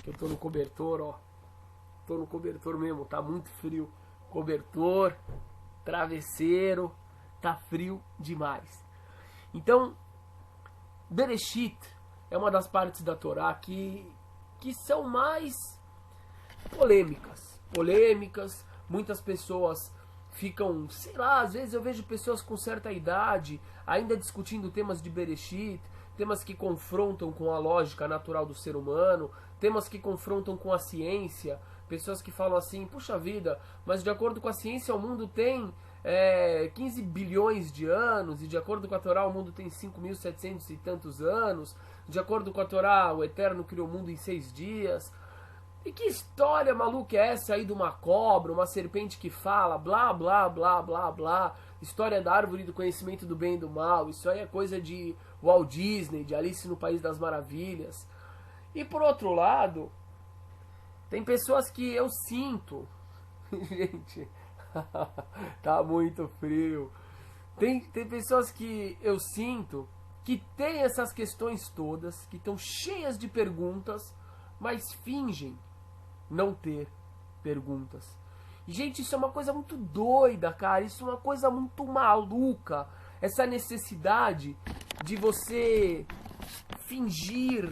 Eu tô no cobertor, ó. Tô no cobertor mesmo, tá muito frio. Cobertor, travesseiro, tá frio demais. Então, Bereshit é uma das partes da Torá que são mais polêmicas. Muitas pessoas ficam, sei lá, às vezes eu vejo pessoas com certa idade ainda discutindo temas de Bereshit, temas que confrontam com a lógica natural do ser humano, temas que confrontam com a ciência, pessoas que falam assim, puxa vida, mas de acordo com a ciência o mundo tem 15 bilhões de anos, e de acordo com a Torá o mundo tem 5.700 e tantos anos, de acordo com a Torá o Eterno criou o mundo em 6 dias. E que história maluca é essa aí de uma cobra, uma serpente que fala, blá, blá, blá, blá, blá. História da árvore do conhecimento do bem e do mal. Isso aí é coisa de Walt Disney, de Alice no País das Maravilhas. E por outro lado, tem pessoas que eu sinto... Gente, tá muito frio. Tem pessoas que eu sinto que tem essas questões todas, que estão cheias de perguntas, mas fingem não ter perguntas. E, gente, isso é uma coisa muito doida, cara. Isso é uma coisa muito maluca. Essa necessidade de você fingir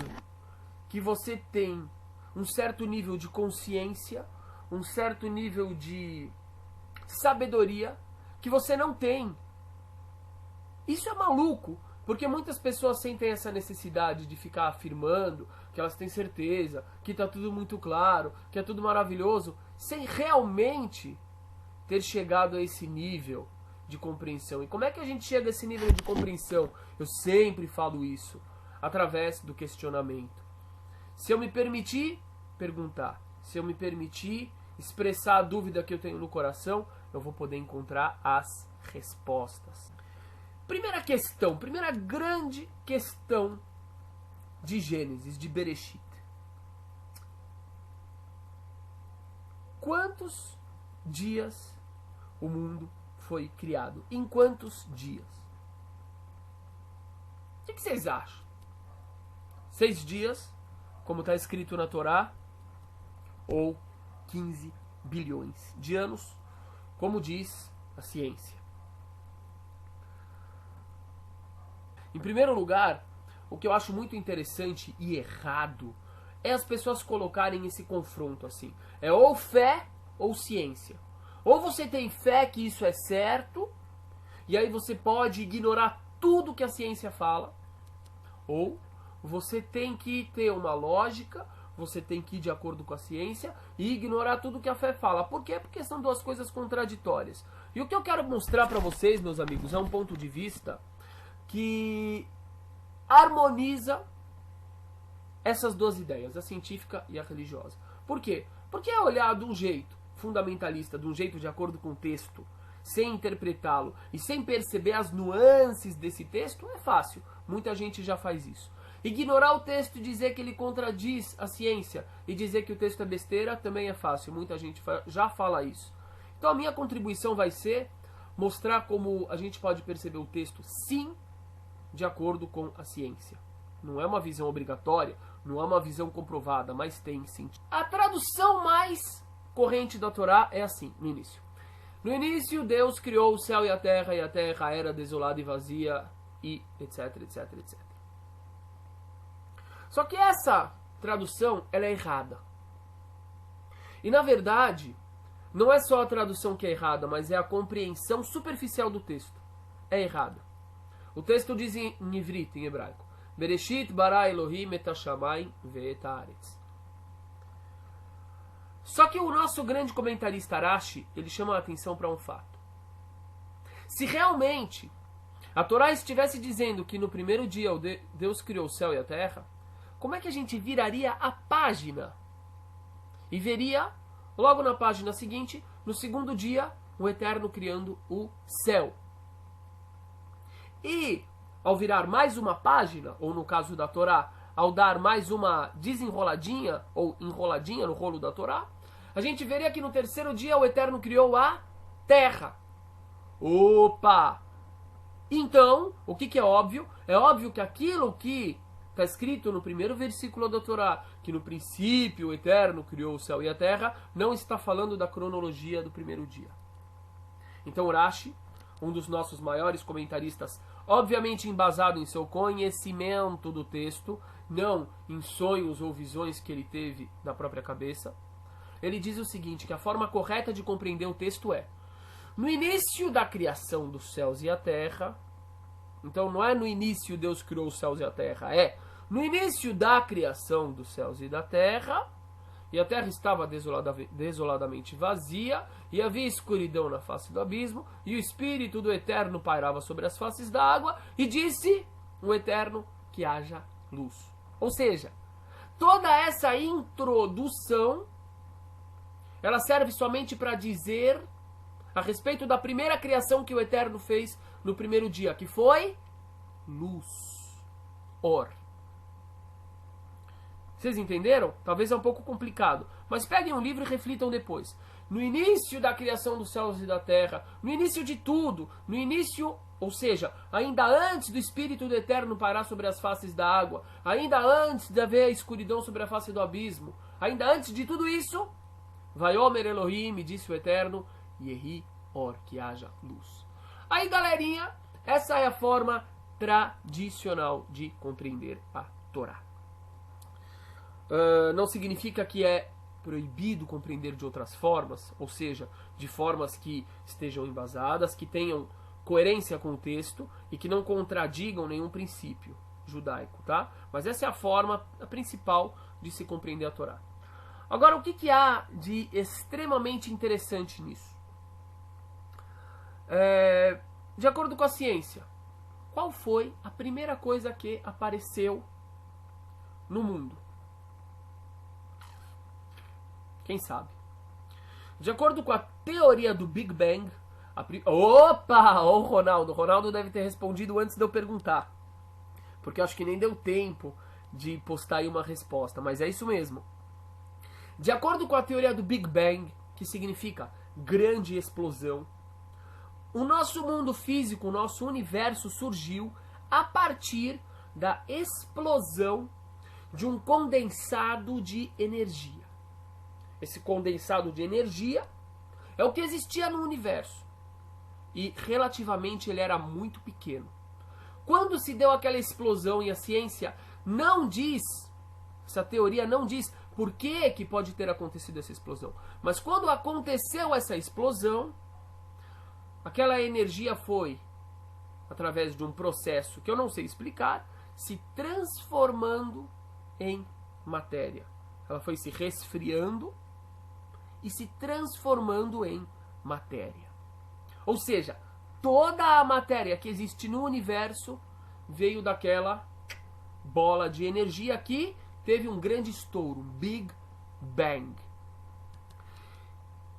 que você tem um certo nível de consciência, um certo nível de sabedoria que você não tem. Isso é maluco. Porque muitas pessoas sentem essa necessidade de ficar afirmando que elas têm certeza, que está tudo muito claro, que é tudo maravilhoso, sem realmente ter chegado a esse nível de compreensão. E como é que a gente chega a esse nível de compreensão? Eu sempre falo isso, através do questionamento. Se eu me permitir perguntar, se eu me permitir expressar a dúvida que eu tenho no coração, eu vou poder encontrar as respostas. Primeira questão, primeira grande questão de Gênesis, de Bereshit. Quantos dias o mundo foi criado? Em quantos dias? O que vocês acham? 6 dias, como está escrito na Torá, ou 15 bilhões de anos, como diz a ciência? Em primeiro lugar, o que eu acho muito interessante e errado é as pessoas colocarem esse confronto assim. É ou fé ou ciência. Ou você tem fé que isso é certo, e aí você pode ignorar tudo que a ciência fala, ou você tem que ter uma lógica, você tem que ir de acordo com a ciência e ignorar tudo que a fé fala. Por quê? Porque são duas coisas contraditórias. E o que eu quero mostrar para vocês, meus amigos, é um ponto de vista que harmoniza essas duas ideias, a científica e a religiosa. Por quê? Porque é olhar de um jeito fundamentalista, de um jeito de acordo com o texto, sem interpretá-lo e sem perceber as nuances desse texto, é fácil. Muita gente já faz isso. Ignorar o texto e dizer que ele contradiz a ciência e dizer que o texto é besteira também é fácil. Muita gente já fala isso. Então a minha contribuição vai ser mostrar como a gente pode perceber o texto, sim, de acordo com a ciência. Não é uma visão obrigatória, não é uma visão comprovada, mas tem sentido. A tradução mais corrente da Torá é assim, no início. No início, Deus criou o céu e a terra era desolada e vazia, e etc, etc, etc. Só que essa tradução, ela é errada. E na verdade, não é só a tradução que é errada, mas é a compreensão superficial do texto. É errada. O texto diz em ivrit, em hebraico, Bereshit bara Elohim et hashamayim ve'et haaretz. Só que o nosso grande comentarista Rashi, ele chama a atenção para um fato. Se realmente a Torá estivesse dizendo que no primeiro dia Deus criou o céu e a terra, como é que a gente viraria a página? E veria, logo na página seguinte, no segundo dia, o Eterno criando o céu. E, ao virar mais uma página, ou no caso da Torá, ao dar mais uma desenroladinha, ou enroladinha no rolo da Torá, a gente veria que no terceiro dia o Eterno criou a terra. Opa! Então, o que é óbvio? É óbvio que aquilo que Está escrito no primeiro versículo da Torá que no princípio o Eterno criou o céu e a terra, não está falando da cronologia do primeiro dia. Então Rashi, um dos nossos maiores comentaristas, obviamente embasado em seu conhecimento do texto, não em sonhos ou visões que ele teve na própria cabeça, ele diz o seguinte, que a forma correta de compreender o texto é: no início da criação dos céus e a terra, então não é no início Deus criou os céus e a terra, é no início da criação dos céus e da terra, e a terra estava desoladamente vazia, e havia escuridão na face do abismo, e o Espírito do Eterno pairava sobre as faces da água, e disse o Eterno que haja luz. Ou seja, toda essa introdução, ela serve somente para dizer a respeito da primeira criação que o Eterno fez no primeiro dia, que foi luz. Or. Vocês entenderam? Talvez é um pouco complicado, mas peguem um livro e reflitam depois. No início da criação dos céus e da terra, no início de tudo, no início, ou seja, ainda antes do Espírito do Eterno pairar sobre as faces da água, ainda antes de haver a escuridão sobre a face do abismo, ainda antes de tudo isso, Vaiomer Elohim, disse o Eterno, Yehi Or, que haja luz. Aí, galerinha, essa é a forma tradicional de compreender a Torá. Não significa que é proibido compreender de outras formas, ou seja, de formas que estejam embasadas, que tenham coerência com o texto e que não contradigam nenhum princípio judaico, tá? Mas essa é a forma principal de se compreender a Torá. Agora, o que há de extremamente interessante nisso? De acordo com a ciência, qual foi a primeira coisa que apareceu no mundo? Quem sabe? De acordo com a teoria do Big Bang... Opa! O Ronaldo! O Ronaldo deve ter respondido antes de eu perguntar. Porque eu acho que nem deu tempo de postar aí uma resposta. Mas é isso mesmo. De acordo com a teoria do Big Bang, que significa grande explosão, o nosso mundo físico, o nosso universo surgiu a partir da explosão de um condensado de energia. Esse condensado de energia é o que existia no universo. E relativamente ele era muito pequeno. Quando se deu aquela explosão, e a ciência não diz, essa teoria não diz por que pode ter acontecido essa explosão. Mas quando aconteceu essa explosão, aquela energia foi, através de um processo que eu não sei explicar, se transformando em matéria. Ela foi se resfriando e se transformando em matéria. Ou seja, toda a matéria que existe no universo veio daquela bola de energia que teve um grande estouro, um Big Bang.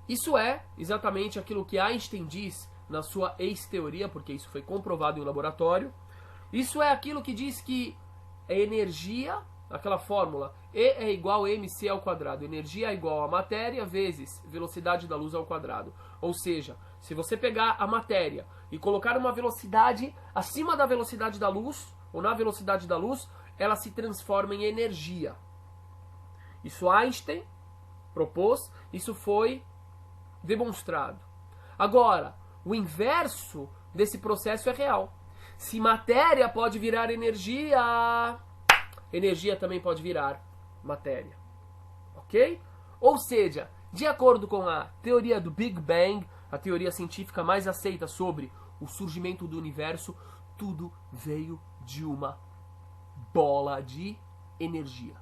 Isso é exatamente aquilo que Einstein diz na sua ex-teoria, porque isso foi comprovado em um laboratório. Isso é aquilo que diz que a energia, aquela fórmula, E é igual a mc ao quadrado. Energia é igual a matéria vezes velocidade da luz ao quadrado. Ou seja, se você pegar a matéria e colocar uma velocidade acima da velocidade da luz, ou na velocidade da luz, ela se transforma em energia. Isso Einstein propôs, isso foi demonstrado. Agora, o inverso desse processo é real. Se matéria pode virar energia, energia também pode virar matéria. Ok? Ou seja, de acordo com a teoria do Big Bang, a teoria científica mais aceita sobre o surgimento do universo, tudo veio de uma bola de energia.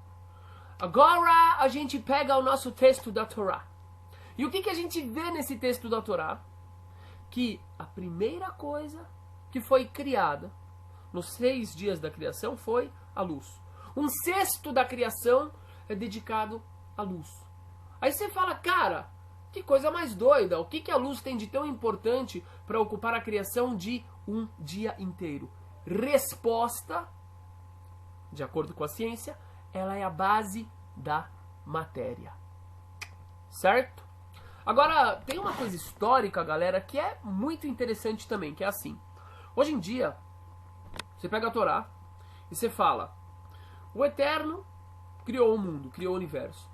Agora a gente pega o nosso texto da Torá. E o que a gente vê nesse texto da Torá? Que a primeira coisa que foi criada nos 6 dias da criação foi a luz. 1/6 da criação é dedicado à luz. Aí você fala, cara, que coisa mais doida. O que a luz tem de tão importante para ocupar a criação de um dia inteiro? Resposta, de acordo com a ciência, ela é a base da matéria. Certo? Agora, tem uma coisa histórica, galera, que é muito interessante também, que é assim. Hoje em dia, você pega a Torá e você fala, O Eterno criou o mundo, criou o universo.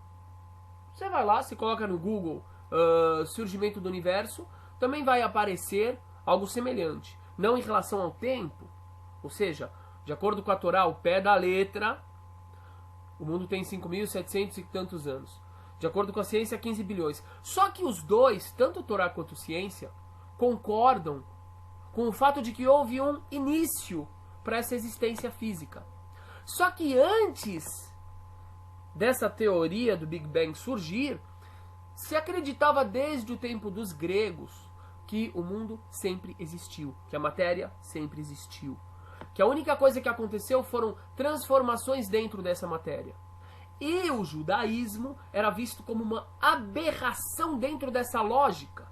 Você vai lá, você coloca no Google surgimento do universo, também vai aparecer algo semelhante. Não em relação ao tempo, ou seja, de acordo com a Torá, o pé da letra, o mundo tem 5.700 e tantos anos. De acordo com a ciência, 15 bilhões. Só que os dois, tanto Torá quanto ciência, concordam com o fato de que houve um início para essa existência física. Só que antes dessa teoria do Big Bang surgir, se acreditava desde o tempo dos gregos que o mundo sempre existiu, que a matéria sempre existiu, que a única coisa que aconteceu foram transformações dentro dessa matéria. E o judaísmo era visto como uma aberração dentro dessa lógica.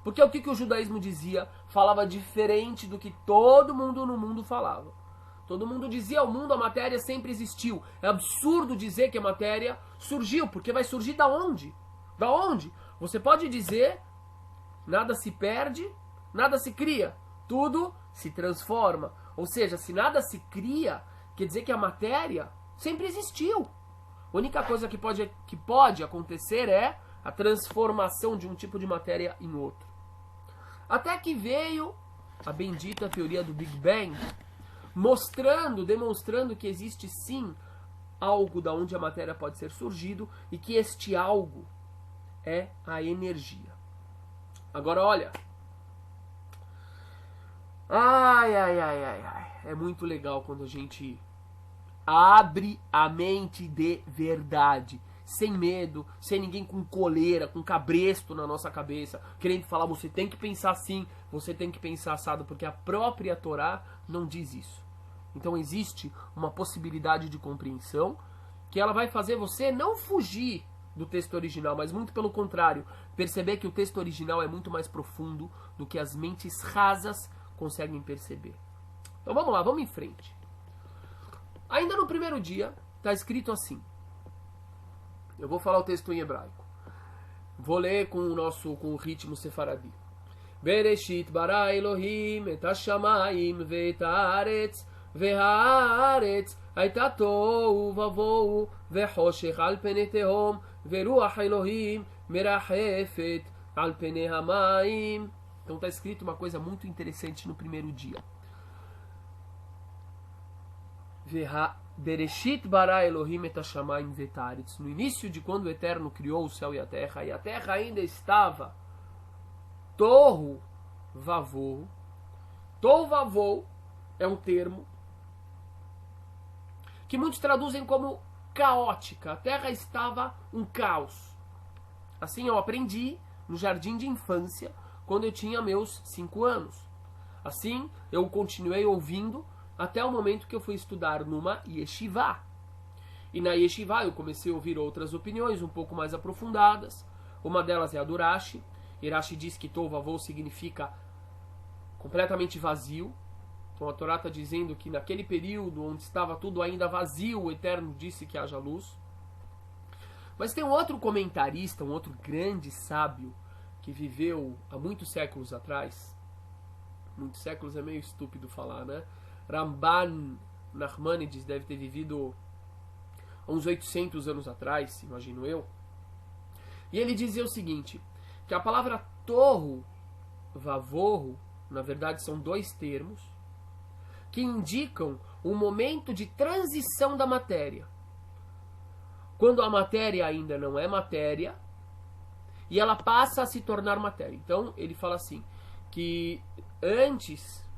Porque o que o judaísmo dizia? Falava diferente do que todo mundo no mundo falava. Todo mundo dizia, o mundo, a matéria sempre existiu. É absurdo dizer que a matéria surgiu, porque vai surgir da onde? Da onde? Você pode dizer, nada se perde, nada se cria. Tudo se transforma. Ou seja, se nada se cria, quer dizer que a matéria sempre existiu. A única coisa que pode acontecer é a transformação de um tipo de matéria em outro. Até que veio a bendita teoria do Big Bang, demonstrando que existe sim algo da onde a matéria pode ser surgido e que este algo é a energia. Agora olha, ai, é muito legal quando a gente abre a mente de verdade, sem medo, sem ninguém com coleira, com cabresto na nossa cabeça, querendo falar, você tem que pensar assim, você tem que pensar assado, porque a própria Torá não diz isso. Então existe uma possibilidade de compreensão que ela vai fazer você não fugir do texto original, mas muito pelo contrário, perceber que o texto original é muito mais profundo do que as mentes rasas conseguem perceber. Então vamos lá, vamos em frente. Ainda no primeiro dia, está escrito assim. Eu vou falar o texto em hebraico. Vou ler com o ritmo sefaradi. Bereshit bara Elohim et hashamayim ve'et haaretz והארץ הייתה תוהו ובוהו וחושך על פני תהום ורוח אלוהים מרחפת על פני המים. Então está escrito uma coisa muito interessante no primeiro dia. Bereshit bara Elohim et hashamayim ve'et haaretz. No início de quando o Eterno criou o céu e a terra ainda estava tohu vavohu. Tohu vavohu é um termo que muitos traduzem como caótica. A terra estava um caos. Assim eu aprendi no jardim de infância, quando eu tinha meus 5 anos. Assim eu continuei ouvindo até o momento que eu fui estudar numa yeshiva. E na yeshiva eu comecei a ouvir outras opiniões um pouco mais aprofundadas. Uma delas é a do Rashi. E Rashi diz que Tohu Vavohu significa completamente vazio. Então a Torá está dizendo que naquele período onde estava tudo ainda vazio, o Eterno disse que haja luz. Mas tem um outro comentarista, um outro grande sábio, que viveu há muitos séculos atrás. Muitos séculos é meio estúpido falar, né? Ramban Nachmanides deve ter vivido há uns 800 anos atrás, imagino eu. E ele dizia o seguinte, que a palavra Tohu Vavohu, na verdade são dois termos, que indicam um momento de transição da matéria. Quando a matéria ainda não é matéria, e ela passa a se tornar matéria. Então, ele fala assim, que antes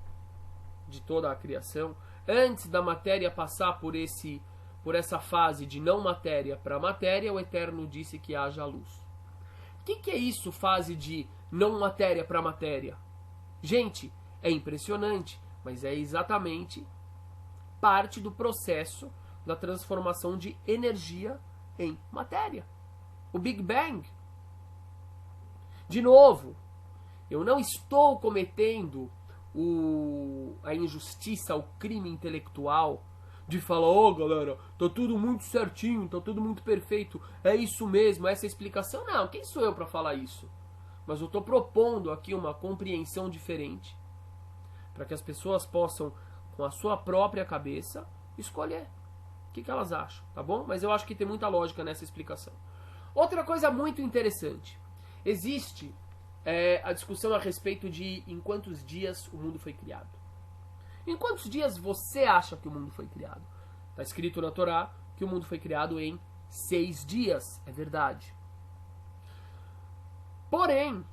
de toda a criação, antes da matéria passar por essa fase de não matéria para matéria, o Eterno disse que haja luz. O que é isso, fase de não matéria para matéria? Gente, é impressionante. Mas é exatamente parte do processo da transformação de energia em matéria. O Big Bang. De novo, eu não estou cometendo a injustiça, o crime intelectual de falar, galera, tá tudo muito certinho, tá tudo muito perfeito, é isso mesmo, essa é a explicação. Não, quem sou eu para falar isso? Mas eu estou propondo aqui uma compreensão diferente, para que as pessoas possam, com a sua própria cabeça, escolher. o que elas acham, tá bom? Mas eu acho que tem muita lógica nessa explicação. Outra coisa muito interessante. Existe a discussão a respeito de em quantos dias o mundo foi criado. Em quantos dias você acha que o mundo foi criado? Está escrito na Torá que o mundo foi criado em 6 dias. É verdade. Porém,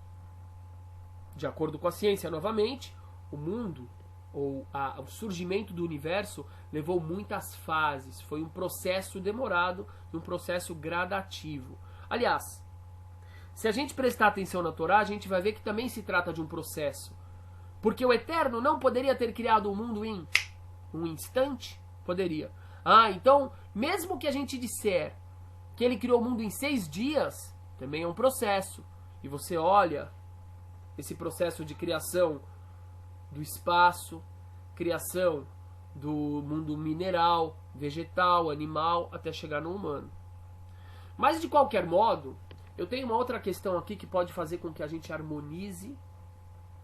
de acordo com a ciência, novamente, o mundo, ou o surgimento do universo, levou muitas fases. Foi um processo demorado e um processo gradativo. Aliás, se a gente prestar atenção na Torá, a gente vai ver que também se trata de um processo. Porque o Eterno não poderia ter criado o mundo em um instante? Poderia. Então, mesmo que a gente disser que ele criou o mundo em 6 dias, também é um processo. E você olha esse processo de criação do espaço, criação do mundo mineral, vegetal, animal, até chegar no humano. Mas, de qualquer modo, eu tenho uma outra questão aqui que pode fazer com que a gente harmonize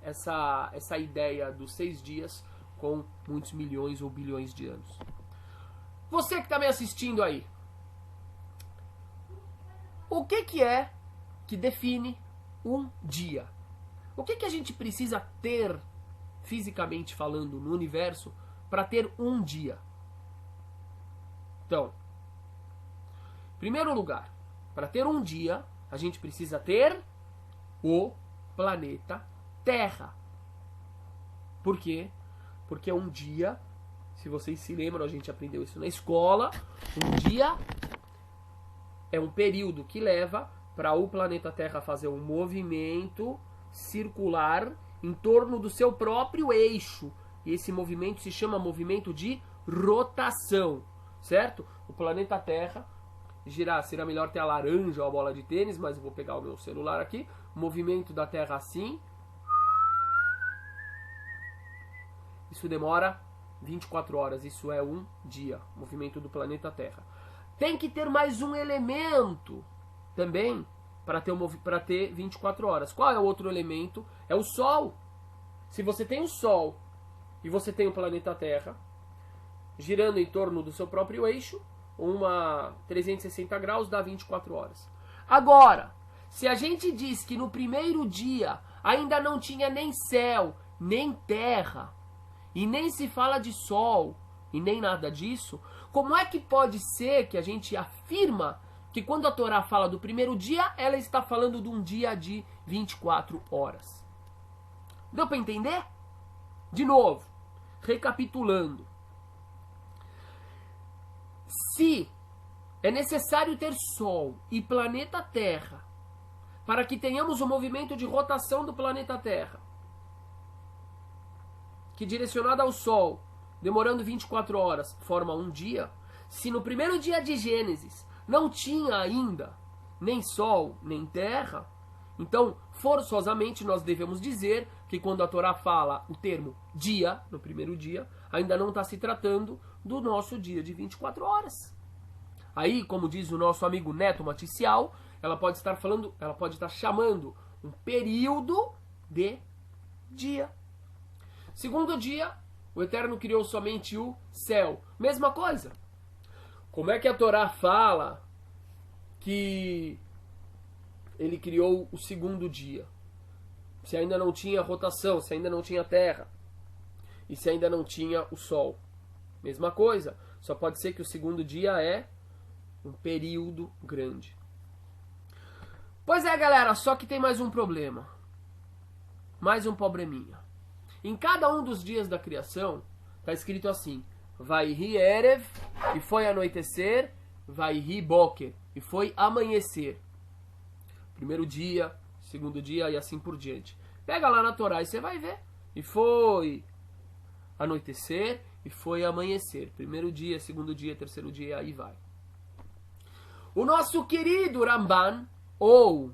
essa ideia dos 6 dias com muitos milhões ou bilhões de anos. Você que está me assistindo aí, o que é que define um dia? O que a gente precisa ter, fisicamente falando, no universo, para ter um dia? Então, em primeiro lugar, para ter um dia, a gente precisa ter o planeta Terra. Por quê? Porque um dia, se vocês se lembram, a gente aprendeu isso na escola, um dia é um período que leva para o planeta Terra fazer um movimento circular em torno do seu próprio eixo. E esse movimento se chama movimento de rotação, certo? O planeta Terra girar, seria melhor ter a laranja ou a bola de tênis, mas eu vou pegar o meu celular aqui. O movimento da Terra assim. Isso demora 24 horas, isso é um dia, movimento do planeta Terra. Tem que ter mais um elemento também para ter 24 horas. Qual é o outro elemento? É o Sol. Se você tem o Sol e você tem o planeta Terra girando em torno do seu próprio eixo, uma 360 graus dá 24 horas. Agora, se a gente diz que no primeiro dia ainda não tinha nem céu, nem terra, e nem se fala de sol, e nem nada disso, como é que pode ser que a gente afirma que quando a Torá fala do primeiro dia, ela está falando de um dia de 24 horas? Deu para entender? De novo, recapitulando. Se é necessário ter Sol e planeta Terra para que tenhamos o movimento de rotação do planeta Terra, que direcionado ao Sol, demorando 24 horas, forma um dia, se no primeiro dia de Gênesis não tinha ainda nem Sol, nem Terra, então, forçosamente, nós devemos dizer que quando a Torá fala o termo dia, no primeiro dia, ainda não está se tratando do nosso dia de 24 horas. Aí, como diz o nosso amigo Neto Maticial, ela pode estar chamando um período de dia. Segundo dia, o Eterno criou somente o céu. Mesma coisa. Como é que a Torá fala que ele criou o segundo dia? Se ainda não tinha rotação, se ainda não tinha terra, e se ainda não tinha o sol. Mesma coisa. Só pode ser que o segundo dia é um período grande. Pois é, galera, só que tem mais um problema. Mais um probleminha. Em cada um dos dias da criação, está escrito assim: Vaihi Erev, e foi anoitecer, Vaihi Boker, e foi amanhecer. Primeiro dia, segundo dia e assim por diante. Pega lá na Torá e você vai ver. E foi anoitecer, e foi amanhecer. Primeiro dia, segundo dia, terceiro dia, e aí vai. O nosso querido Ramban, ou,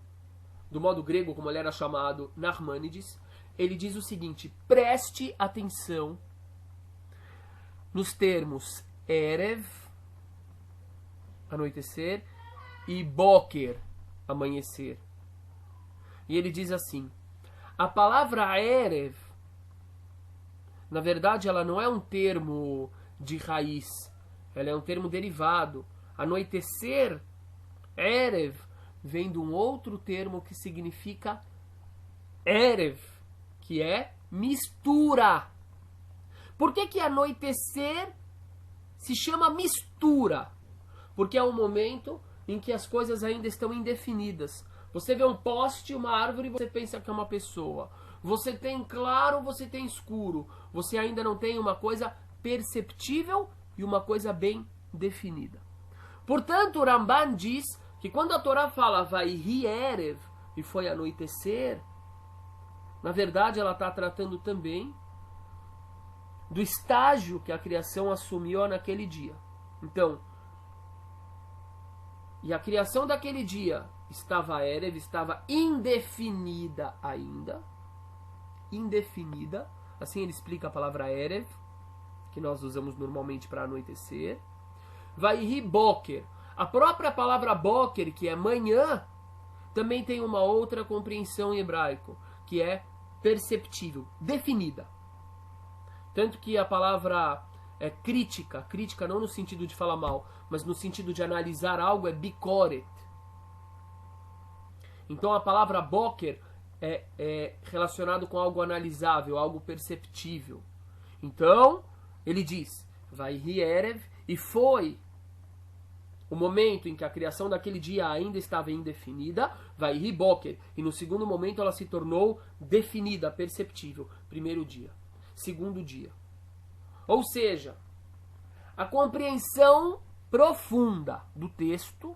do modo grego, como ele era chamado, Nachmanides, ele diz o seguinte: preste atenção nos termos Erev, anoitecer, e Boker, amanhecer. E ele diz assim: a palavra Erev, na verdade, ela não é um termo de raiz ela é um termo derivado. Anoitecer, Erev, vem de um outro termo que significa Erev, que é mistura. Por que anoitecer se chama mistura? Porque é um momento em que as coisas ainda estão indefinidas. Você vê um poste, uma árvore, e você pensa que é uma pessoa. Você tem claro, você tem escuro. Você ainda não tem uma coisa perceptível e uma coisa bem definida. Portanto, o Ramban diz que quando a Torá fala Vaihi Erev, e foi anoitecer, na verdade ela está tratando também do estágio que a criação assumiu naquele dia. Então, e a criação daquele dia estava Erev, estava indefinida ainda. Indefinida. Assim ele explica a palavra Erev, que nós usamos normalmente para anoitecer. Vaihi Boker. A própria palavra Boker, que é manhã, também tem uma outra compreensão em hebraico, que é perceptível, definida. Tanto que a palavra crítica não no sentido de falar mal, mas no sentido de analisar algo, é bikoret. Então a palavra boker é relacionado com algo analisável, algo perceptível. Então, ele diz, Vaihi Erev, e foi o momento em que a criação daquele dia ainda estava indefinida, Vaihi Boker, e no segundo momento ela se tornou definida, perceptível. Primeiro dia. Segundo dia. Ou seja, a compreensão profunda do texto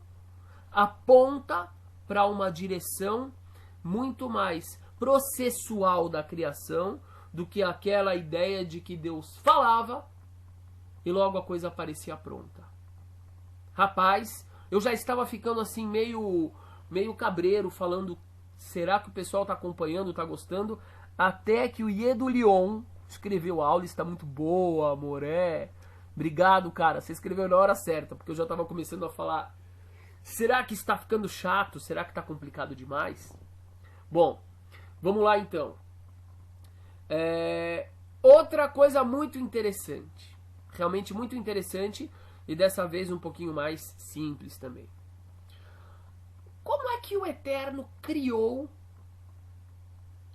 aponta para uma direção muito mais processual da criação do que aquela ideia de que Deus falava e logo a coisa parecia pronta. Rapaz, eu já estava ficando assim meio cabreiro, falando, será que o pessoal está acompanhando, está gostando? Até que o Iedo Leon escreveu a aula, está muito boa, Moré. Obrigado, cara, você escreveu na hora certa, porque eu já estava começando a falar, será que está ficando chato? Será que está complicado demais? Bom, vamos lá então. Outra coisa muito interessante, realmente muito interessante, e dessa vez um pouquinho mais simples também. Como é que o Eterno criou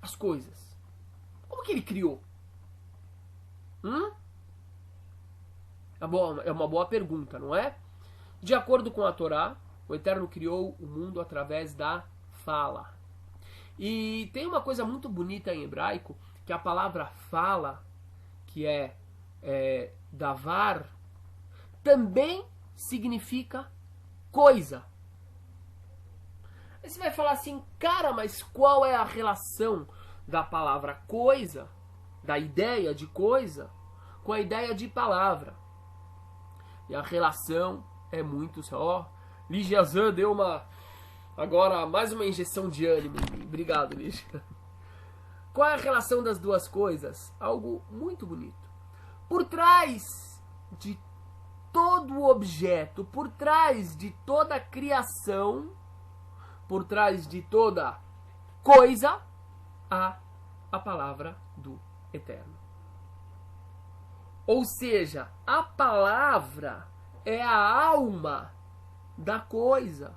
as coisas? Como que ele criou? É uma boa pergunta, não é? De acordo com a Torá, o Eterno criou o mundo através da fala. E tem uma coisa muito bonita em hebraico, que a palavra fala, que é davar, também significa coisa. Aí você vai falar assim, cara, mas qual é a relação da palavra coisa, da ideia de coisa, com a ideia de palavra? E a relação é muito só. Lígia Zan deu agora mais uma injeção de ânimo em mim. Obrigado, Lígia. Qual é a relação das duas coisas? Algo muito bonito. Por trás de todo o objeto, por trás de toda a criação, por trás de toda coisa, há a palavra do Eterno. Ou seja, a palavra é a alma da coisa.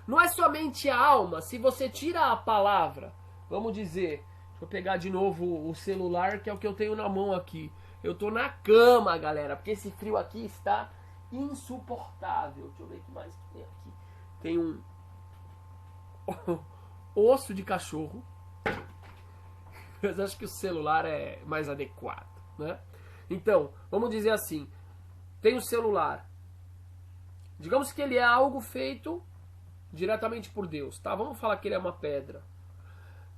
Não é somente a alma. Se você tira a palavra, vamos dizer, deixa eu pegar de novo o celular, que é o que eu tenho na mão aqui. Eu tô na cama, galera, porque esse frio aqui está insuportável. Deixa eu ver o que mais que tem aqui. Tem um osso de cachorro. Mas acho que o celular é mais adequado, né? Então, vamos dizer assim, tem o celular. Digamos que ele é algo feito diretamente por Deus, tá? Vamos falar que ele é uma pedra.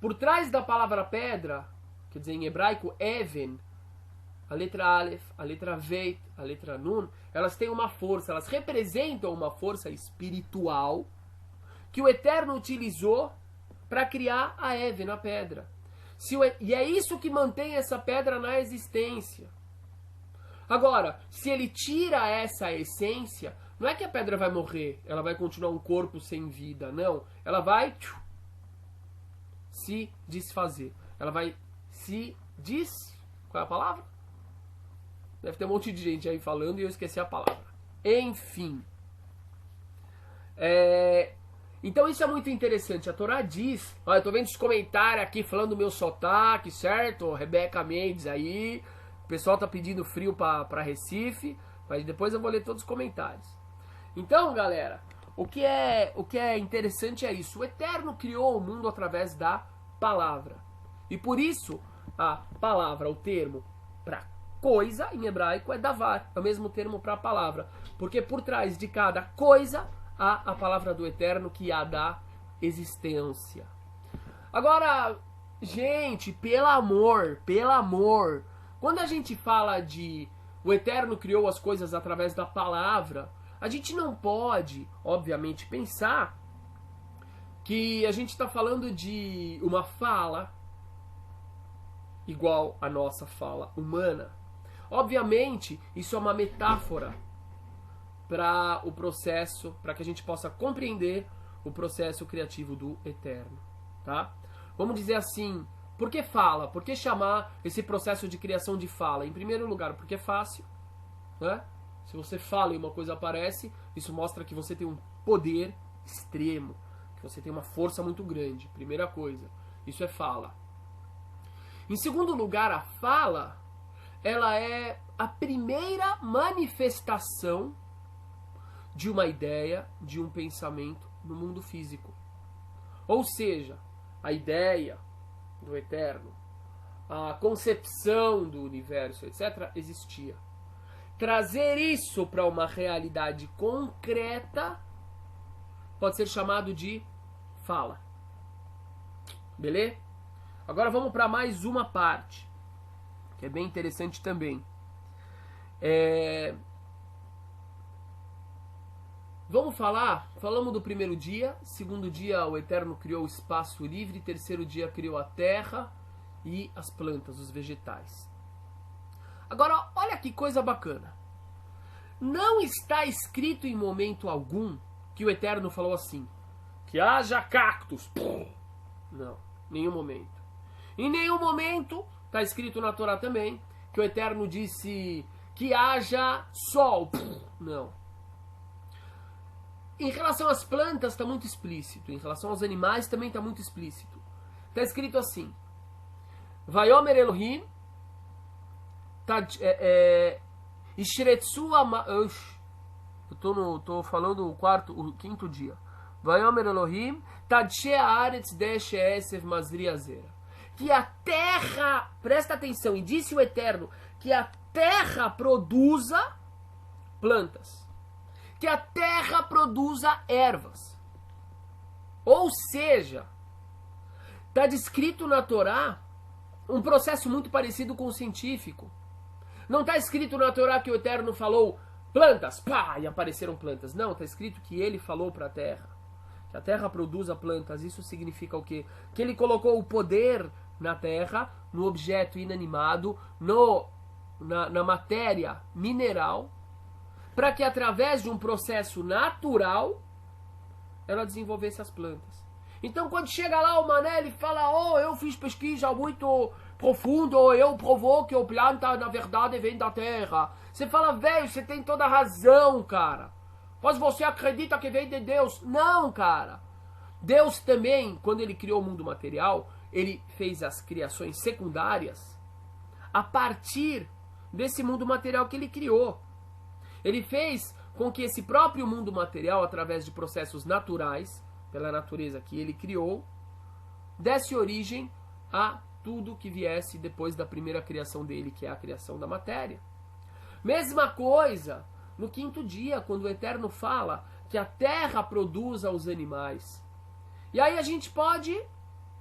Por trás da palavra pedra, quer dizer em hebraico, even, a letra Aleph, a letra Veit, a letra Nun, elas têm uma força, elas representam uma força espiritual que o Eterno utilizou para criar a even, a pedra. E é isso que mantém essa pedra na existência. Agora, se ele tira essa essência, não é que a pedra vai morrer, ela vai continuar um corpo sem vida, não. Ela vai se desfazer. Ela vai qual é a palavra? Deve ter um monte de gente aí falando e eu esqueci a palavra. Enfim. Então isso é muito interessante. A Torá diz... Olha, eu tô vendo os comentários aqui falando do meu sotaque, certo? Rebeca Mendes aí. O pessoal tá pedindo frio pra Recife. Mas depois eu vou ler todos os comentários. Então, galera, o que é interessante é isso. O Eterno criou o mundo através da palavra. E por isso, a palavra, o termo para coisa, em hebraico, é davar. É o mesmo termo para palavra. Porque por trás de cada coisa, há a palavra do Eterno que a dá existência. Agora, gente, pelo amor, quando a gente fala de o Eterno criou as coisas através da palavra, a gente não pode, obviamente, pensar que a gente está falando de uma fala igual a nossa fala humana. Obviamente, isso é uma metáfora para o processo, para que a gente possa compreender o processo criativo do Eterno, tá? Vamos dizer assim, por que fala? Por que chamar esse processo de criação de fala? Em primeiro lugar, porque é fácil, né? Se você fala e uma coisa aparece, isso mostra que você tem um poder extremo, que você tem uma força muito grande. Primeira coisa, isso é fala. Em segundo lugar, a fala, ela é a primeira manifestação de uma ideia, de um pensamento no mundo físico. Ou seja, a ideia do Eterno, a concepção do universo, etc., existia. Trazer isso para uma realidade concreta pode ser chamado de fala. Beleza? Agora vamos para mais uma parte, que é bem interessante também. Falamos do primeiro dia, segundo dia o Eterno criou o espaço livre, terceiro dia criou a terra e as plantas, os vegetais. Agora, olha que coisa bacana. Não está escrito em momento algum que o Eterno falou assim, que haja cactos. Não, nenhum momento. Em nenhum momento, está escrito na Torá também, que o Eterno disse que haja sol. Não. Em relação às plantas está muito explícito. Em relação aos animais também está muito explícito. Está escrito assim, Vayomer Elohim eu tô falando o quinto dia. Vayomer Elohim Tadshe Haaretz Deshe Esev Mazri Azera. Que a terra, presta atenção, e disse o Eterno, que a terra produza plantas. Que a terra produza ervas. Ou seja, está descrito na Torá um processo muito parecido com o científico. Não está escrito na Torá que o Eterno falou plantas, pá, e apareceram plantas. Não, está escrito que ele falou para a terra. Que a terra produza plantas. Isso significa o quê? Que ele colocou o poder na terra, no objeto inanimado, na matéria mineral, para que através de um processo natural ela desenvolvesse as plantas. Então quando chega lá o mané, ele fala, oh, eu fiz pesquisa muito profundo, eu provou que a planta na verdade vem da terra. Você fala, velho, você tem toda a razão, cara. Mas você acredita que vem de Deus. Não, cara. Deus também, quando ele criou o mundo material, ele fez as criações secundárias a partir desse mundo material que ele criou. Ele fez com que esse próprio mundo material, através de processos naturais, pela natureza que ele criou, desse origem a tudo que viesse depois da primeira criação dele, que é a criação da matéria. Mesma coisa no quinto dia, quando o Eterno fala que a terra produza os animais. E aí a gente pode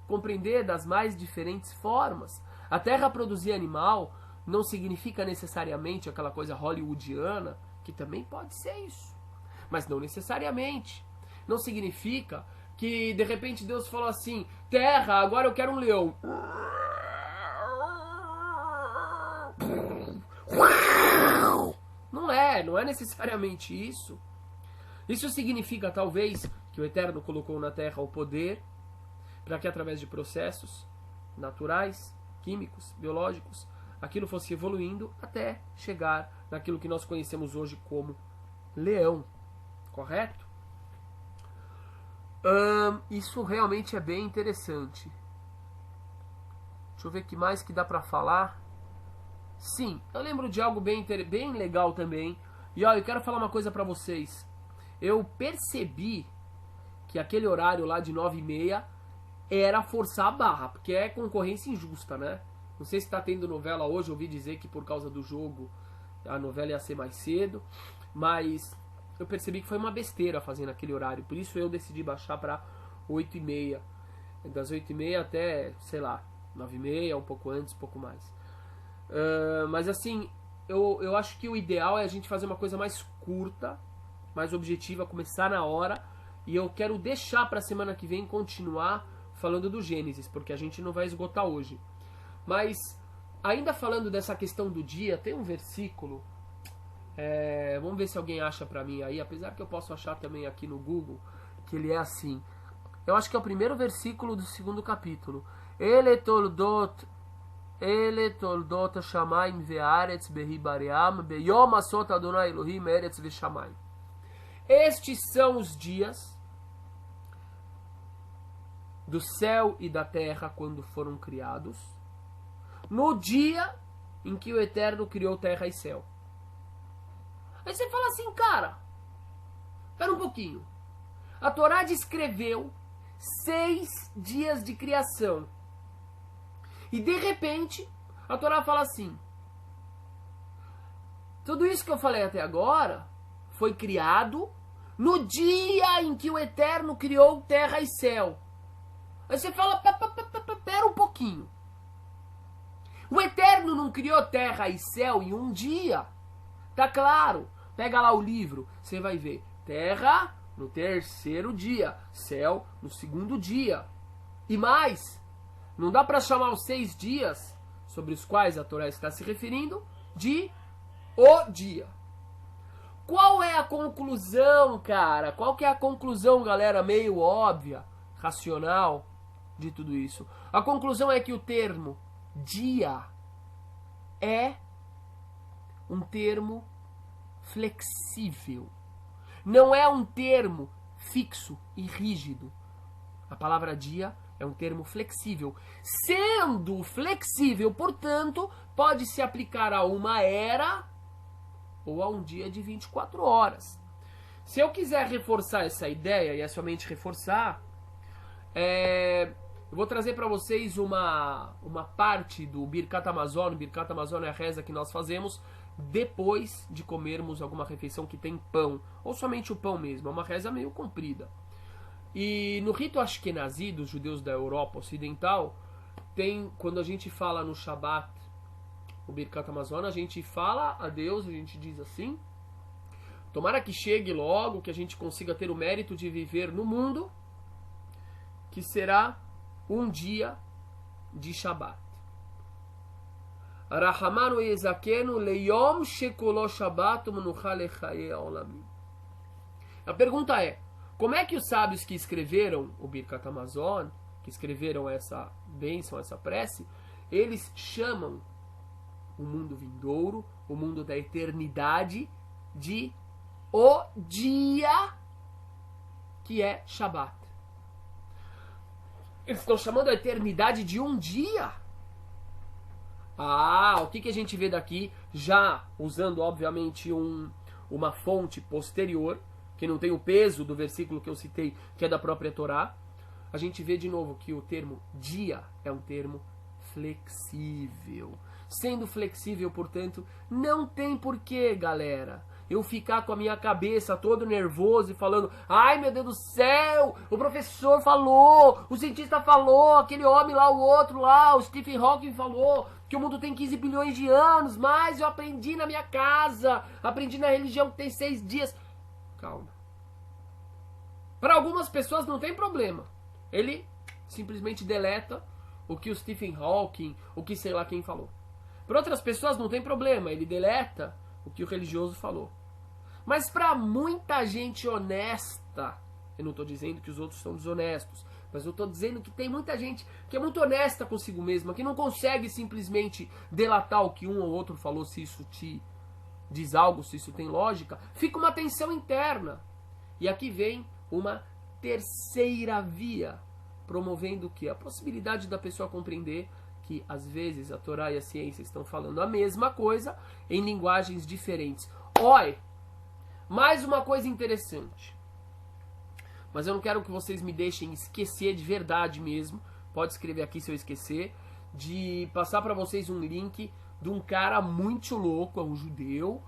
compreender das mais diferentes formas. A terra produzir animal não significa necessariamente aquela coisa hollywoodiana, que também pode ser isso, mas não necessariamente. Não significa que de repente Deus falou assim, terra, agora eu quero um leão. Não é necessariamente isso. Isso significa talvez que o Eterno colocou na terra o poder para que através de processos naturais, químicos, biológicos, aquilo fosse evoluindo até chegar naquilo que nós conhecemos hoje como leão, correto? Isso realmente é bem interessante. Deixa eu ver o que mais que dá pra falar. Sim, eu lembro de algo bem legal também. E ó, eu quero falar uma coisa pra vocês. Eu percebi que aquele horário lá de 9h30 era forçar a barra, porque é concorrência injusta, né? Não sei se tá tendo novela hoje, eu ouvi dizer que por causa do jogo a novela ia ser mais cedo, mas eu percebi que foi uma besteira fazer naquele horário, por isso eu decidi baixar pra 8h30. Das 8h30 até, sei lá, 9h30, um pouco antes, um pouco mais. Mas assim, eu acho que o ideal é a gente fazer uma coisa mais curta, mais objetiva, começar na hora. E eu quero deixar para a semana que vem continuar falando do Gênesis, porque a gente não vai esgotar hoje. Mas, ainda falando dessa questão do dia, tem um versículo, vamos ver se alguém acha para mim aí, apesar que eu posso achar também aqui no Google, que ele é assim. Eu acho que é o primeiro versículo do 2º capítulo. Ele toldot shamayim ve'aretz behibaream beyom asot Adonai Elohim eretz ve'shamayim. Estes são os dias do céu e da terra quando foram criados, no dia em que o Eterno criou terra e céu. Aí você fala assim, cara, espera um pouquinho. A Torá descreveu 6 dias de criação. E de repente, a Torá fala assim, tudo isso que eu falei até agora foi criado no dia em que o Eterno criou terra e céu. Aí você fala, pera um pouquinho. O Eterno não criou terra e céu em um dia. Tá claro. Pega lá o livro, você vai ver. Terra no 3º dia, céu no 2º dia. E mais, não dá para chamar os 6 dias sobre os quais a Torá está se referindo de o dia. Qual é a conclusão, cara? Qual que é a conclusão, galera, meio óbvia, racional de tudo isso? A conclusão é que o termo dia é um termo flexível. Não é um termo fixo e rígido. A palavra dia é um termo flexível. Sendo flexível, portanto, pode se aplicar a uma era ou a um dia de 24 horas. Se eu quiser reforçar essa ideia, e é somente reforçar, eu vou trazer para vocês uma parte do Birkat Hamazon. Birkat Hamazon é a reza que nós fazemos depois de comermos alguma refeição que tem pão, ou somente o pão mesmo. É uma reza meio comprida. E no rito Ashkenazi dos judeus da Europa Ocidental, tem, quando a gente fala no Shabat, o Birkat Hamazon, a gente fala a Deus, a gente diz assim: tomara que chegue logo, que a gente consiga ter o mérito de viver no mundo, que será um dia de Shabat. Rahamanu Ezakenu Leyom Shekolo Shabat Menucha Lechaye Olamim. A pergunta é, como é que os sábios que escreveram o Birkat Hamazon, que escreveram essa bênção, essa prece, eles chamam o mundo vindouro, o mundo da eternidade, de o dia que é Shabat. Eles estão chamando a eternidade de um dia. O que a gente vê daqui? Já usando, obviamente, uma fonte posterior, que não tem o peso do versículo que eu citei, que é da própria Torá. A gente vê de novo que o termo dia é um termo flexível. Sendo flexível, portanto, não tem porquê, galera, eu ficar com a minha cabeça todo nervoso e falando: ai meu Deus do céu, o professor falou, o cientista falou, aquele homem lá, o outro lá, o Stephen Hawking falou que o mundo tem 15 bilhões de anos, mas eu aprendi na minha casa, aprendi na religião que tem 6 dias. Calma. Para algumas pessoas não tem problema. Ele simplesmente deleta o que o Stephen Hawking, o que sei lá quem falou. Para outras pessoas não tem problema, ele deleta o que o religioso falou. Mas para muita gente honesta, eu não estou dizendo que os outros são desonestos, Mas eu estou dizendo que tem muita gente que é muito honesta consigo mesma, que não consegue simplesmente delatar o que um ou outro falou, se isso te diz algo, se isso tem lógica. Fica uma tensão interna. E aqui vem uma terceira via, promovendo o quê? A possibilidade da pessoa compreender que às vezes a Torá e a ciência estão falando a mesma coisa em linguagens diferentes. Oi, mais uma coisa interessante. Mas eu não quero que vocês me deixem esquecer de verdade mesmo. Pode escrever aqui se eu esquecer. De passar para vocês um link de um cara muito louco, um judeu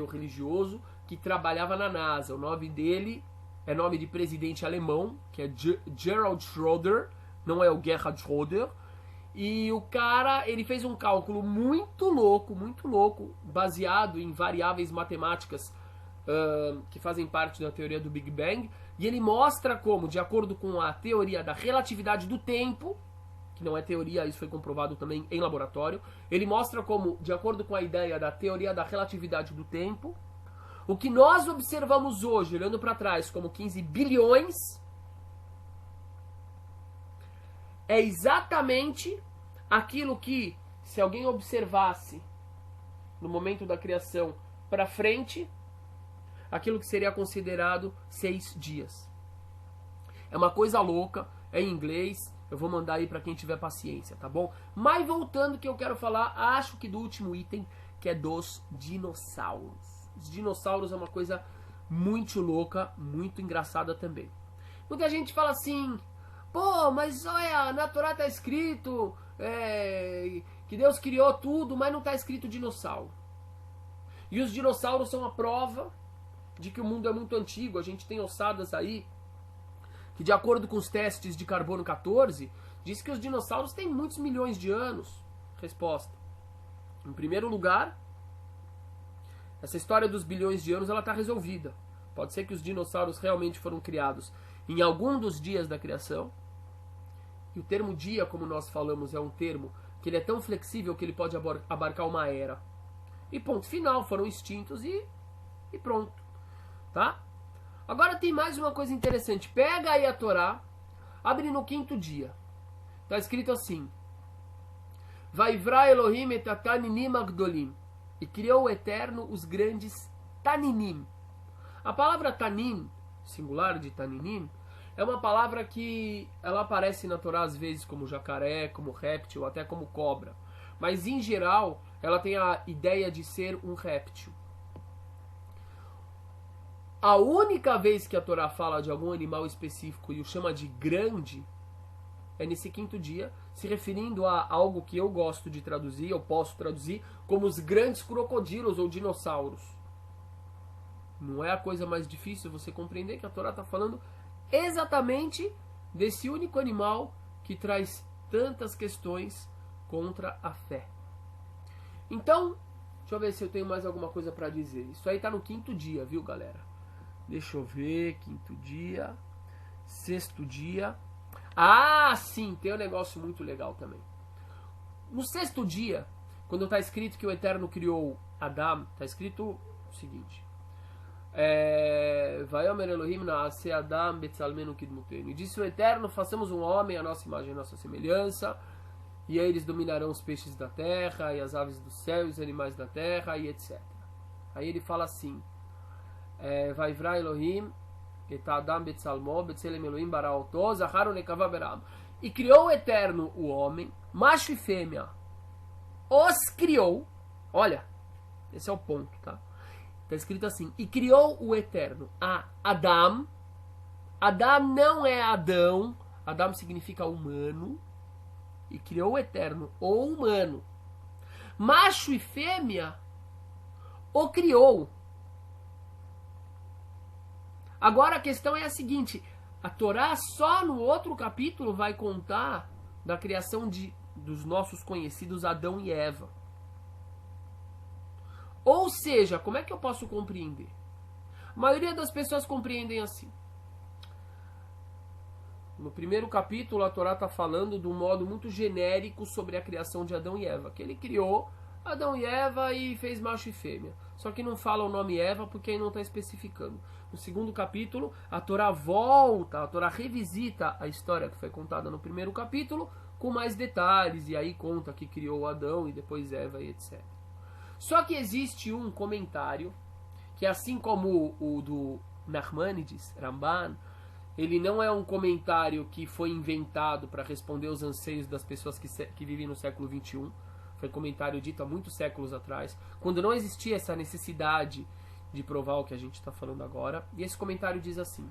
religioso, que trabalhava na NASA. O nome dele é nome de presidente alemão, que é Gerald Schroeder, não é o Gerhard Schroeder. E o cara, ele fez um cálculo muito louco, baseado em variáveis matemáticas que fazem parte da teoria do Big Bang. E ele mostra como, de acordo com a teoria da relatividade do tempo, que não é teoria, isso foi comprovado também em laboratório, ele mostra como, de acordo com a ideia da teoria da relatividade do tempo, o que nós observamos hoje, olhando para trás, como 15 bilhões, é exatamente aquilo que, se alguém observasse no momento da criação para frente, aquilo que seria considerado 6 dias. É uma coisa louca, é em inglês, eu vou mandar aí para quem tiver paciência, tá bom? Mas voltando que eu quero falar, acho que do último item, que é dos dinossauros. Os dinossauros é uma coisa muito louca, muito engraçada também. Muita gente fala assim, pô, mas olha, na Torá tá escrito que Deus criou tudo, mas não tá escrito dinossauro. E os dinossauros são a prova de que o mundo é muito antigo. A gente tem ossadas aí que, de acordo com os testes de carbono 14, diz que os dinossauros têm muitos milhões de anos. Resposta: em primeiro lugar, essa história dos bilhões de anos ela está resolvida. Pode ser que os dinossauros realmente foram criados em algum dos dias da criação. E o termo dia, como nós falamos, é um termo que ele é tão flexível que ele pode abarcar uma era. E ponto final, foram extintos e pronto. Tá? Agora tem mais uma coisa interessante. Pega aí a Torá, abre no 5º dia. Está escrito assim: Vaivra Elohim et taninim agdolim. E criou o Eterno os grandes taninim. A palavra tanim, singular de taninim, é uma palavra que ela aparece na Torá às vezes como jacaré, como réptil, até como cobra. Mas em geral, ela tem a ideia de ser um réptil. A única vez que a Torá fala de algum animal específico e o chama de grande é nesse 5º dia, se referindo a algo que eu gosto de traduzir, eu posso traduzir como os grandes crocodilos ou dinossauros. Não é a coisa mais difícil você compreender que a Torá está falando exatamente desse único animal que traz tantas questões contra a fé. Então, deixa eu ver se eu tenho mais alguma coisa para dizer. Isso aí está no 5º dia, viu, galera? Deixa eu ver, 5º dia, 6º dia. Ah, sim, tem um negócio muito legal também. No 6º dia, quando está escrito que o Eterno criou Adão, está escrito o seguinte: Vayomer Elohim naase Adam betzalmenu kidmutenu. E disse o Eterno: façamos um homem à nossa imagem e à nossa semelhança, e aí eles dominarão os peixes da terra, e as aves do céu, e os animais da terra, e etc. Aí ele fala assim: Vaivra Elohim et Adam betzalmo betzelem Elohim baraoto zaharon nekavah beram. E criou o Eterno o homem, macho e fêmea. Os criou. Olha, esse é o ponto, tá? Está escrito assim: e criou o Eterno a Adam. Adam não é Adão. Adam significa humano. E criou o Eterno o humano. Macho e fêmea o criou. Agora a questão é a seguinte: a Torá só no outro capítulo vai contar da criação dos nossos conhecidos Adão e Eva. Ou seja, como é que eu posso compreender? A maioria das pessoas compreendem assim. No primeiro capítulo, a Torá está falando de um modo muito genérico sobre a criação de Adão e Eva. Que ele criou Adão e Eva e fez macho e fêmea. Só que não fala o nome Eva porque aí não está especificando. No segundo capítulo, a Torá volta, a Torá revisita a história que foi contada no primeiro capítulo com mais detalhes, e aí conta que criou Adão e depois Eva e etc. Só que existe um comentário que, assim como o do Nachmanides, Ramban, ele não é um comentário que foi inventado para responder os anseios das pessoas que vivem no século XXI. Foi um comentário dito há muitos séculos atrás, quando não existia essa necessidade de provar o que a gente está falando agora. E esse comentário diz assim: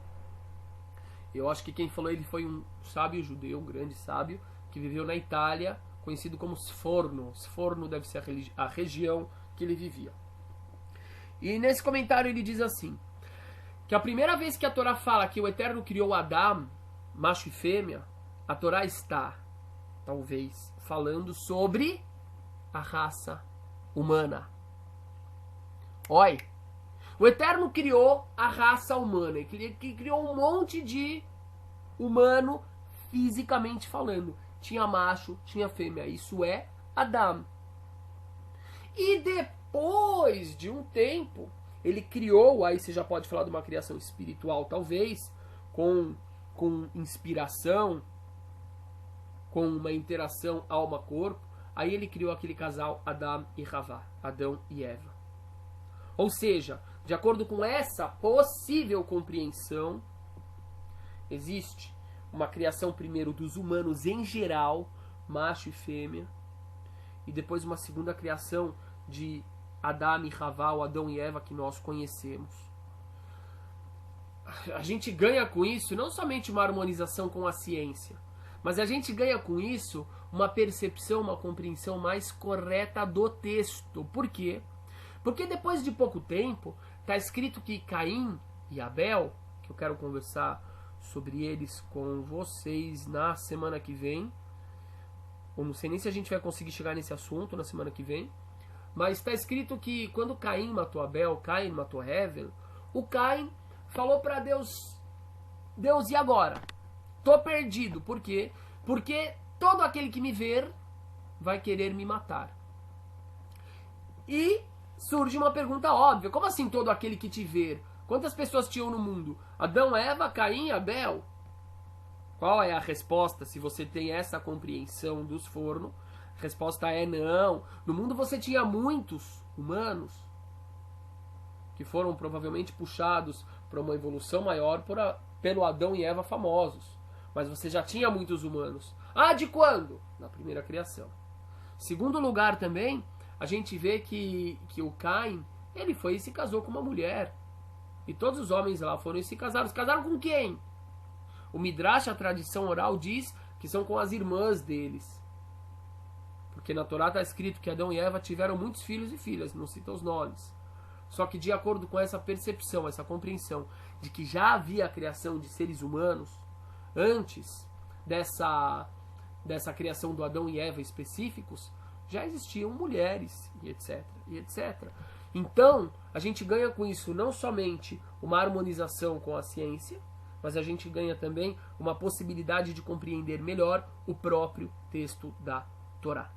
eu acho que quem falou ele foi um sábio judeu, um grande sábio, que viveu na Itália, conhecido como Sforno. Sforno deve ser a região que ele vivia. E nesse comentário ele diz assim, que a primeira vez que a Torá fala que o Eterno criou Adão, macho e fêmea, a Torá está, talvez, falando sobre a raça humana. Olha, o Eterno criou a raça humana, ele criou um monte de humano fisicamente falando. Tinha macho, tinha fêmea, isso é Adão. E depois de um tempo, ele criou, aí você já pode falar de uma criação espiritual talvez, com inspiração, com uma interação alma-corpo, aí ele criou aquele casal Adão e Havá, Adão e Eva. Ou seja, de acordo com essa possível compreensão, existe uma criação primeiro dos humanos em geral, macho e fêmea, e depois uma segunda criação de Adão e Havá, o Adão e Eva que nós conhecemos. A gente ganha com isso não somente uma harmonização com a ciência, mas a gente ganha com isso uma percepção, uma compreensão mais correta do texto. Por quê? Porque depois de pouco tempo, está escrito que Caim e Abel, que eu quero conversar sobre eles com vocês na semana que vem, ou não sei nem se a gente vai conseguir chegar nesse assunto na semana que vem, mas está escrito que quando Caim matou Abel, Caim matou Hevel, o Caim falou para Deus, Deus, e agora? Tô perdido. Por quê? Porque todo aquele que me ver vai querer me matar. E surge uma pergunta óbvia. Como assim todo aquele que te ver? Quantas pessoas tinham no mundo? Adão, Eva, Caim, Abel? Qual é a resposta se você tem essa compreensão dos fornos? A resposta é não. No mundo você tinha muitos humanos que foram provavelmente puxados para uma evolução maior pelo Adão e Eva famosos. Mas você já tinha muitos humanos. Ah, de quando? Na primeira criação. Segundo lugar também, a gente vê que o Caim, ele foi e se casou com uma mulher. E todos os homens lá foram e se casaram. Se casaram com quem? O Midrash, a tradição oral, diz que são com as irmãs deles. Porque na Torá está escrito que Adão e Eva tiveram muitos filhos e filhas, não cita os nomes. Só que de acordo com essa percepção, essa compreensão de que já havia a criação de seres humanos, antes dessa criação do Adão e Eva específicos, já existiam mulheres e etc, e etc. Então, a gente ganha com isso não somente uma harmonização com a ciência, mas a gente ganha também uma possibilidade de compreender melhor o próprio texto da Torá.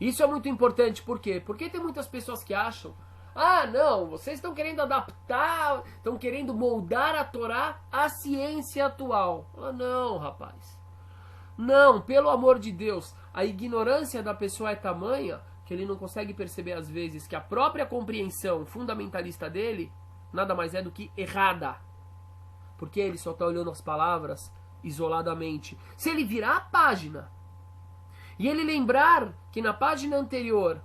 Isso é muito importante, por quê? Porque tem muitas pessoas que acham: ah, não, vocês estão querendo adaptar, estão querendo moldar a Torá à ciência atual. Ah, não, rapaz. Não, pelo amor de Deus, a ignorância da pessoa é tamanha que ele não consegue perceber às vezes que a própria compreensão fundamentalista dele nada mais é do que errada. Porque ele só está olhando as palavras isoladamente. Se ele virar a página e ele lembrar que na página anterior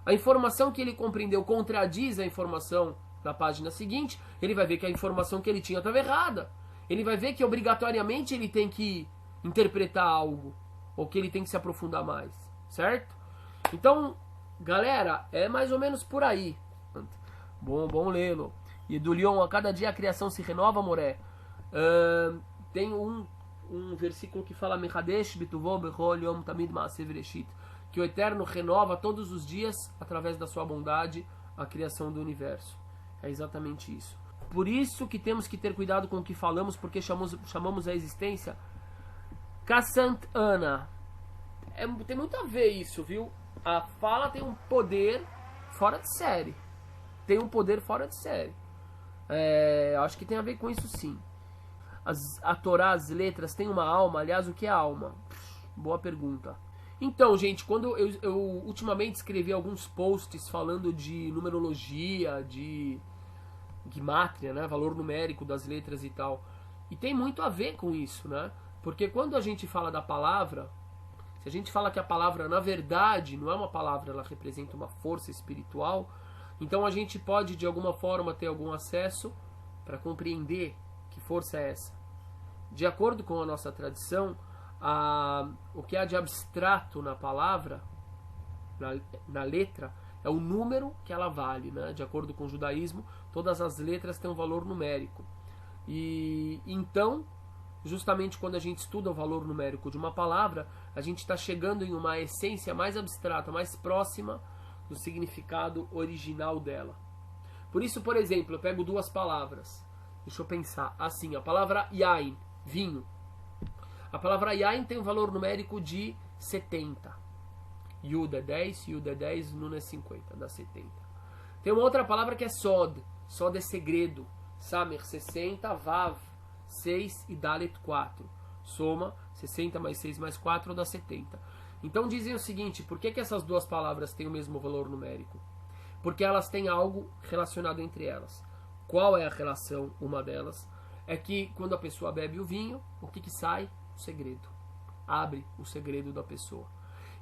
a informação que ele compreendeu contradiz a informação da página seguinte, ele vai ver que a informação que ele tinha estava errada. Ele vai ver que obrigatoriamente ele tem que interpretar algo, ou que ele tem que se aprofundar mais, certo? Então, galera, é mais ou menos por aí. Bom lê-lo. E do Leon, a cada dia a criação se renova, Moré. Tem um versículo que fala Mechadesh bituvô bechol yom tamid ma'aseh bereshit, que o Eterno renova todos os dias, através da sua bondade, a criação do universo. É exatamente isso. Por isso que temos que ter cuidado com o que falamos, porque chamamos a existência Kassant Ana. Tem muito a ver isso, viu? A fala tem um poder fora de série. Tem um poder fora de série. Acho que tem a ver com isso sim. A Torá, as letras, tem uma alma. Aliás, o que é alma? Boa pergunta. Então, gente, quando eu ultimamente escrevi alguns posts falando de numerologia, de Gimátria, né? Valor numérico das letras e tal. E tem muito a ver com isso, né? Porque quando a gente fala da palavra, se a gente fala que a palavra, na verdade, não é uma palavra, ela representa uma força espiritual, então a gente pode, de alguma forma, ter algum acesso para compreender que força é essa. De acordo com a nossa tradição, o que há de abstrato na palavra, na letra, é o número que ela vale, né? De acordo com o judaísmo, todas as letras têm um valor numérico. E então, justamente quando a gente estuda o valor numérico de uma palavra, a gente está chegando em uma essência mais abstrata, mais próxima do significado original dela. Por isso, por exemplo, eu pego duas palavras. Deixa eu pensar. Assim, a palavra yain, vinho. A palavra yain tem um valor numérico de 70. Yud é 10, Yud é 10, Nun é 50, dá 70. Tem uma outra palavra que é Sod. Sod é segredo. Samer 60, Vav 6 e Dalet 4. Soma 60 mais 6 mais 4 dá 70. Então dizem o seguinte, por que essas duas palavras têm o mesmo valor numérico? Porque elas têm algo relacionado entre elas. Qual é a relação? Uma delas é que quando a pessoa bebe o vinho, o que sai? O segredo. Abre o segredo da pessoa.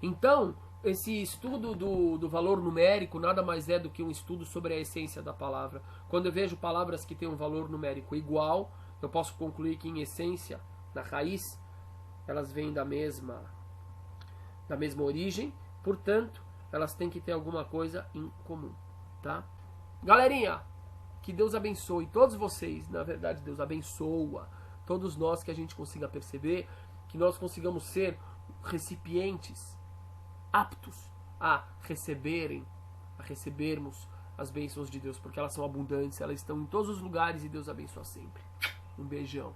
Então, esse estudo do valor numérico nada mais é do que um estudo sobre a essência da palavra. Quando eu vejo palavras que têm um valor numérico igual, eu posso concluir que em essência, na raiz, elas vêm da mesma origem, portanto, elas têm que ter alguma coisa em comum, tá? Galerinha, que Deus abençoe todos vocês, na verdade Deus abençoa todos nós, que a gente consiga perceber, que nós consigamos ser recipientes aptos a recebermos as bênçãos de Deus, porque elas são abundantes, elas estão em todos os lugares e Deus abençoa sempre. Um beijão.